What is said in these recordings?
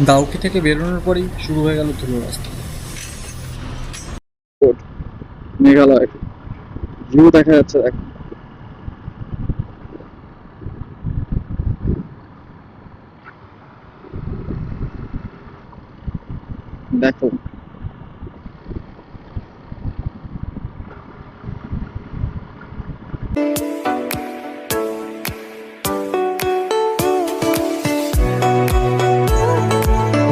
দাউকি থেকে বেরোনোর পরেই শুরু হয়ে গেল ধুলো রাস্তা। মেঘালয় ভিউ দেখা যাচ্ছে। দেখো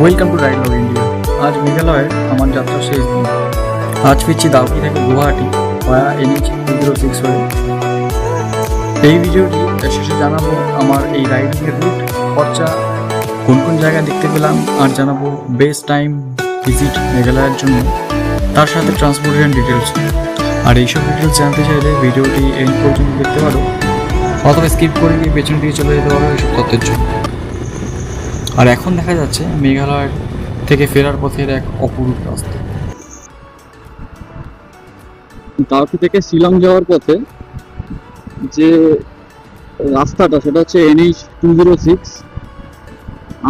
welcome to ride log India. আজ মেঘালয়ের আমার যাত্রা শেষ দিন। আজ ফিরছি দাউকি থেকে গুয়াহাটি ভায়া NH 206 হয়ে। এই ভিডিওটি শেষে জানাবো আমার এই রাইডিংয়ের রুট, খরচা, কোন কোন জায়গা দেখতে পেলাম, আর জানাবো বেস্ট টাইম ভিজিট মেঘালয়ের জন্য, তার সাথে ট্রান্সপোর্টেশন ডিটেলস। আর এইসব ডিটেলস জানতে চাইলে ভিডিওটি এন্ড পর্যন্ত দেখতে পারো, অথবা স্কিপ করে গিয়ে পেছন দিকে চলে যেতে পারো এইসব তথ্যের জন্য। আর এখন দেখা যাচ্ছে মেঘালয় থেকে ফেরার পথের এক অপরূপ রাস্তা। দাউকি থেকে শিলং যাওয়ার পথে যে রাস্তাটা সেটা হচ্ছে NH 206।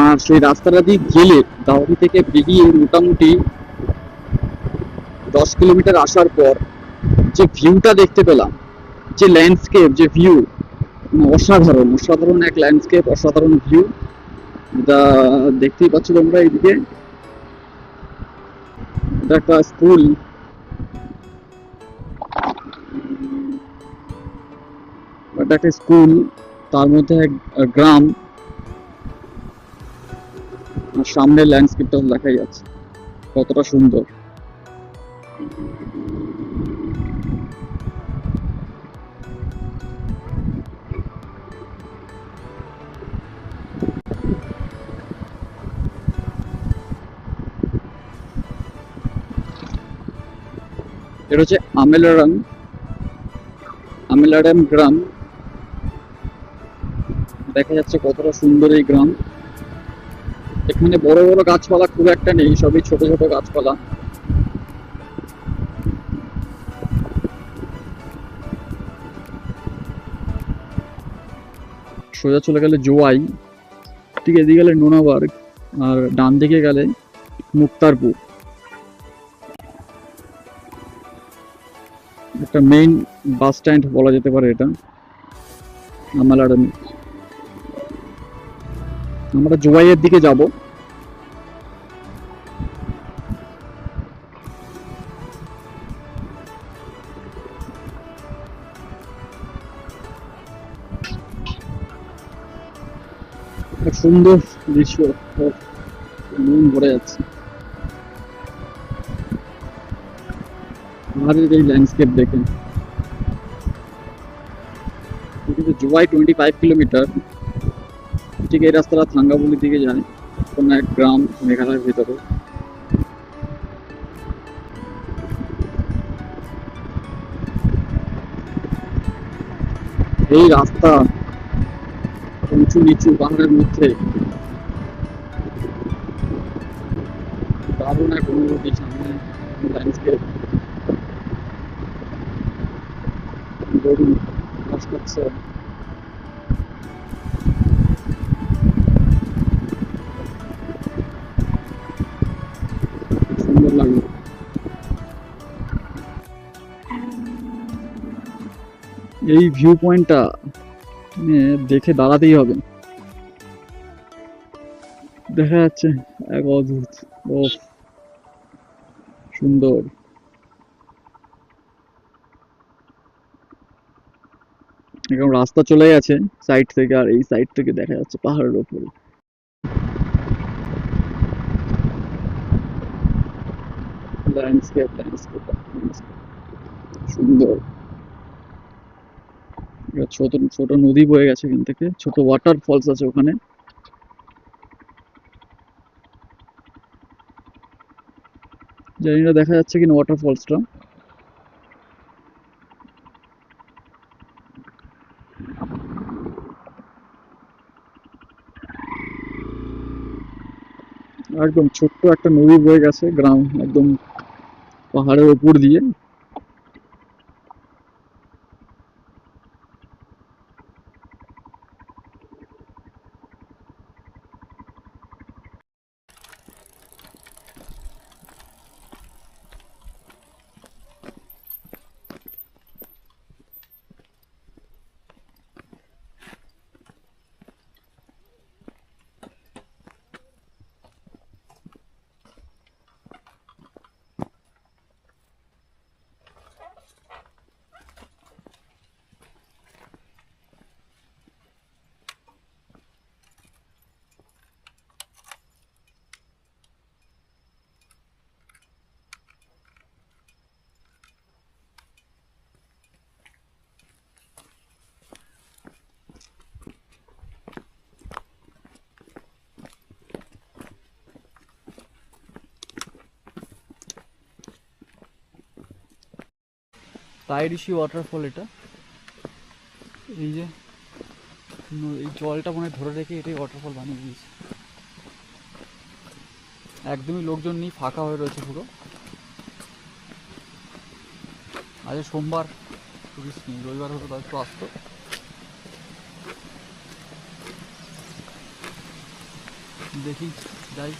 আর সেই রাস্তাটা দিয়ে গেলে দাউকি থেকে বেরিয়ে মোটামুটি 10 কিলোমিটার আসার পর যে ভিউটা দেখতে পেলাম, যে ল্যান্ডস্কেপ, যে ভিউ, অসাধারণ অসাধারণ এক ল্যান্ডস্কেপ, অসাধারণ ভিউ। এটা দেখতেই পাচ্ছ তোমরা এইদিকে। এটা একটা স্কুল, এটা একটা স্কুল, তার মধ্যে এক গ্রাম, আর সামনের ল্যান্ডস্কেপটা দেখাই যাচ্ছে কতটা সুন্দর। এটা হচ্ছে আমেলারাম গ্রাম। দেখা যাচ্ছে কতটা সুন্দর এই গ্রাম। এখানে বড় বড় গাছপালা খুব একটা নেই, সবই ছোট ছোট গাছপালা। সোজা চলে গেলে জোয়াই, ঠিক এদিকে গেলে নোনাবার্গ, আর ডান দিকে গেলে মুক্তারপুর। একটা মেইন বাস স্ট্যান্ড বলা যেতে পারে এটা আমালারাম। আমরা জোয়াইয়ের দিকে যাব। এক সুন্দর দৃশ্য, মন ভরে যাচ্ছে পাহাড়ের এই ল্যান্ডস্কেপ দেখে। জোয়াই 25 কিলোমিটার। ঠিক এই রাস্তাটা থাঙ্গাবুলির দিকে যায়, কোনো এক গ্রাম মেঘালয়ের ভিতরে। এই রাস্তা উঁচু নিচু পাহাড়ের মধ্যে, দারুণ এক অনুভূতি। সামনে ল্যান্ডস্কেপ, গরু ঘাস খাচ্ছে, সুন্দর লাগলো। এই ভিউ পয়েন্টটা দেখে দাঁড়াতেই হবে। দেখা যাচ্ছে এক অদ্ভুত, ও সুন্দর। এখন রাস্তা চলে গেছে সাইড থেকে, আর এই সাইড থেকে দেখা যাচ্ছে পাহাড়ের ওপরে ল্যান্ডস্কেপ ল্যান্ডস্কেপ সুন্দর। ছোট ছোট নদী বয়ে গেছে এখান থেকে, ছোট ওয়াটার ফলস আছে ওখানে। জানি না দেখা যাচ্ছে কিনা ওয়াটার ফলসটা। একদম ছোট্ট একটা নদী বয়ে গেছে গ্রাম, একদম পাহাড়ের ওপর দিয়ে। রায়রিশি ওয়াটারফল এটা। এই যে এই জলটা মনে হয় ধরে রেখে এটাই ওয়াটারফল বানিয়ে দিয়েছে। একদমই লোকজন নেই, ফাঁকা হয়ে রয়েছে পুরো। আজ সোমবার, টুরিস্ট নেই, রবিবার হতো তার একটু আসতো। দেখি যাই।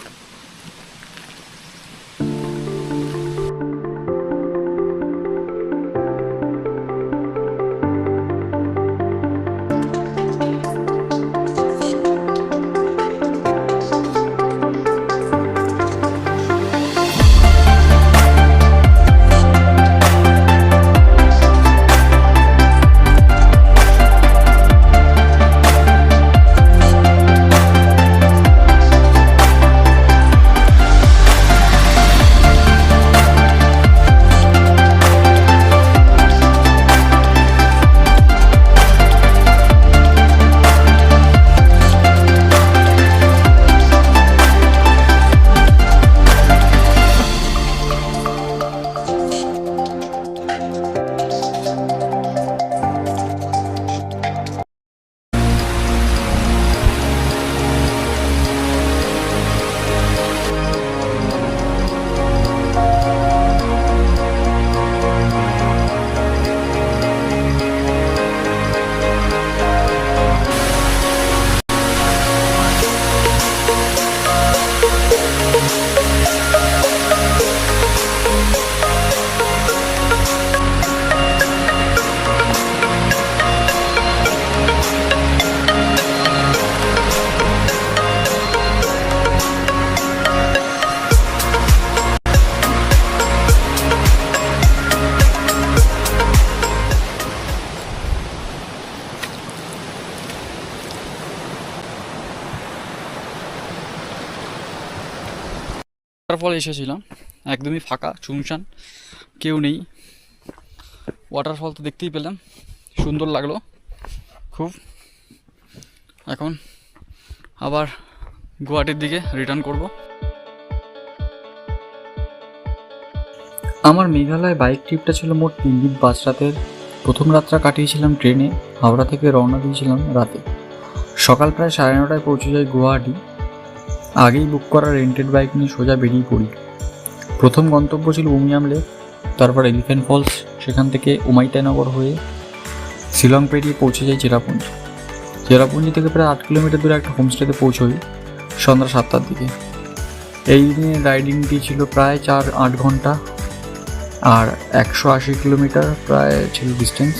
ওয়াটারফল এসেছিলাম, একদমই ফাঁকা, চুনচান, কেউ নেই। ওয়াটারফল তো দেখতেই পেলাম, সুন্দর লাগলো খুব। এখন আবার গুয়াহাটির দিকে রিটার্ন করব। আমার মেঘালয় বাইক ট্রিপটা ছিল মোট 3 দিন 5 রাতের। প্রথম রাতটা কাটিয়েছিলাম ট্রেনে, হাওড়া থেকে রওনা দিয়েছিলাম রাতে। সকাল প্রায় 9:30টায় পৌঁছে যাই গুয়াহাটি। আগেই বুক করা রেন্টেড বাইক নিয়ে সোজা বেরিয়ে পড়ি। প্রথম গন্তব্য ছিল উমিয়াম লেক, তারপর এলিফ্যান্ট ফলস, সেখান থেকে উমাইতানগর হয়ে শিলং পেরিয়ে পৌঁছে যাই চেরাপুঞ্জি। চেরাপুঞ্জি থেকে প্রায় 8 কিলোমিটার দূরে একটা হোমস্টেতে পৌঁছই সন্ধ্যা 7টার দিকে। এই দিনের রাইডিংটি ছিল প্রায় 4-8 ঘন্টা, আর 180 কিলোমিটার প্রায় ছিল ডিস্টেন্স।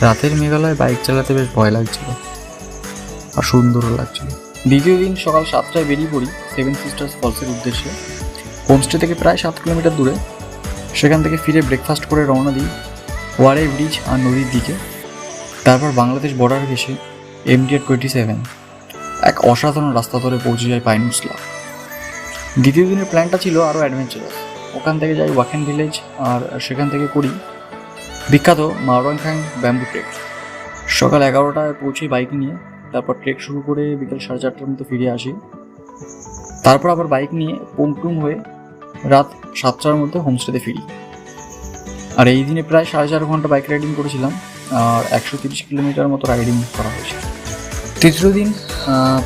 রাতের মেঘালয় বাইক চালাতে বেশ ভয় লাগছিল আর সুন্দরও লাগছিল। দ্বিতীয় দিন সকাল 7টায় বেরিয়ে পড়ি 7 সিস্টার্স ফলসের উদ্দেশ্যে। হোমস্টে থেকে প্রায় 7 কিলোমিটার দূরে। সেখান থেকে ফিরে ব্রেকফাস্ট করে রওনা দিই ওয়ারে ব্রিজ আর নদীর দিকে। তারপর বাংলাদেশ বর্ডার ঘেঁষে MTR 27 এক অসাধারণ রাস্তা ধরে পৌঁছে যায় পাইনউসলা। দ্বিতীয় দিনের প্ল্যানটা ছিল আরও অ্যাডভেঞ্চারাস। ওখান থেকে যাই ওয়াকেন ভিলেজ, আর সেখান থেকে করি বিখ্যাত মাওরাংখাং ব্যাম্বু ট্রেক। সকাল 11টায় পৌঁছে বাইক নিয়ে, তারপর ট্রেক শুরু করে বিকেল 4:30টার মতো ফিরে আসি। তারপর আবার বাইক নিয়ে পোংটুং হয়ে রাত 7টার মধ্যে হোমস্টেতে ফিরি। আর এই দিনে প্রায় 4.5 ঘন্টা বাইক রাইডিং করেছিলাম, আর 130 কিলোমিটার মতো রাইডিং করা হয়েছে। তৃতীয় দিন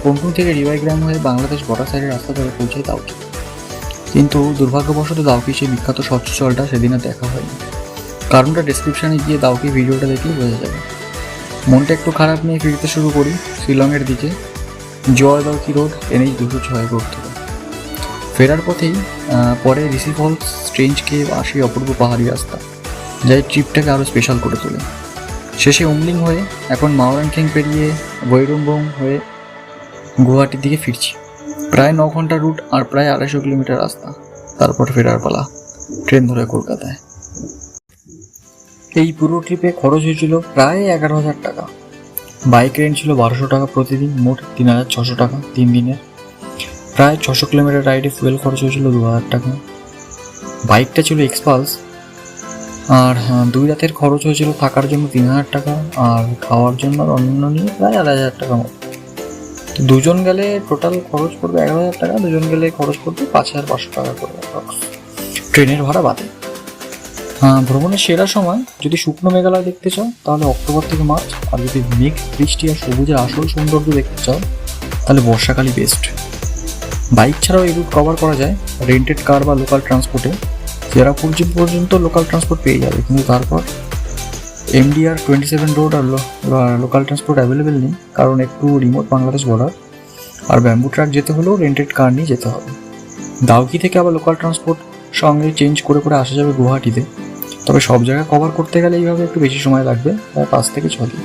পোংটুং থেকে রিভাইগ্রাম হয়ে বাংলাদেশ বর্ডার সাইডের রাস্তা ধরে পৌঁছাই দাউকি। কিন্তু দুর্ভাগ্যবশত দাউকি সেই বিখ্যাত স্বচ্ছ জলটা সেদিনে দেখা হয়নি। কারণটা ডেসক্রিপশানে গিয়ে দাউকি ভিডিওটা দেখলেই বোঝা যাবে। মনটা একটু খারাপ নিয়ে ফিরতে শুরু করি শিলংয়ের দিকে, জয়দাউকি রোড NH 206 রোড থেকে। ফেরার পথেই পরে ঋষি ফলস, স্ট্রেঞ্জ কেভ আর সেই অপূর্ব পাহাড়ি রাস্তা, যা এই ট্রিপটাকে আরও স্পেশাল করে তোলে। শেষে উমলিং হয়ে এখন মাওরাংখাং পেরিয়ে বৈরুমবং হয়ে গুয়াহাটির দিকে ফিরছি। প্রায় 9 ঘন্টা রুট আর প্রায় 250 কিলোমিটার রাস্তা। তারপর ফেরার পালা ট্রেন ধরে কলকাতায়। এই পুরো ট্রিপে খরচ হয়েছিল প্রায় 11,000 টাকা। বাইক রেন্ট ছিল 1200 টাকা প্রতিদিন, মোট 3,600 টাকা 3 দিনের। প্রায় 600 কিলোমিটার রাইডে ফুয়েল খরচ হয়েছিল 2,000 টাকা। বাইকটা ছিল এক্সপালস। আর 2 রাতের খরচ হয়েছিল থাকার জন্য 3,000 টাকা, আর খাওয়ার জন্য আর অন্যান্য নিয়ে প্রায় 2,500 টাকা মতো। তো দুজন গেলে টোটাল খরচ পড়বে 11,000 টাকা, দুজন গেলে খরচ পড়বে 5,500 টাকা করে ট্রেনের ভাড়া বাদে। ভ্রমণের সেরা সময় যদি শুকনো মেঘালয় দেখতে চাও তাহলে অক্টোবর থেকে মার্চ, আর যদি মেঘ, বৃষ্টি আর সবুজের আসল সৌন্দর্য দেখতে চাও তাহলে বর্ষাকালই বেস্ট। বাইক ছাড়াও এই রুট কভার করা যায় রেন্টেড কার বা লোকাল ট্রান্সপোর্টে। চেরাপুর পর্যন্ত লোকাল ট্রান্সপোর্ট পেয়ে যাবে, কিন্তু তারপর MDR 27 রোড আর লোকাল ট্রান্সপোর্ট অ্যাভেলেবেল নেই, কারণ একটু রিমোট বাংলাদেশ বর্ডার। আর ব্যাম্বু ট্র্যাক যেতে হলেও রেন্টেড কার নিয়ে যেতে হবে। দাউকি থেকে আবার লোকাল ট্রান্সপোর্ট সঙ্গে চেঞ্জ করে করে আসা যাবে গুয়াহাটিতে। তবে সব জায়গায় কভার করতে গেলে এইভাবে একটু বেশি সময় লাগবে, প্রায় 5 থেকে 6 দিন।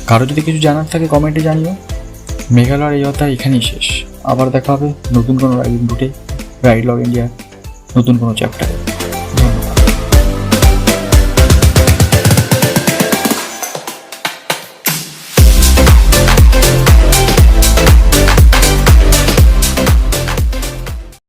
কারো যদি কিছু জানার থাকে কমেন্টে জানিও। মেঘালয়ের এই কথা এখানেই শেষ। আবার দেখা হবে নতুন কোনো রাইডিং রুটে, রাইড লগ ইন্ডিয়ার নতুন কোনো চ্যাপ্টারে।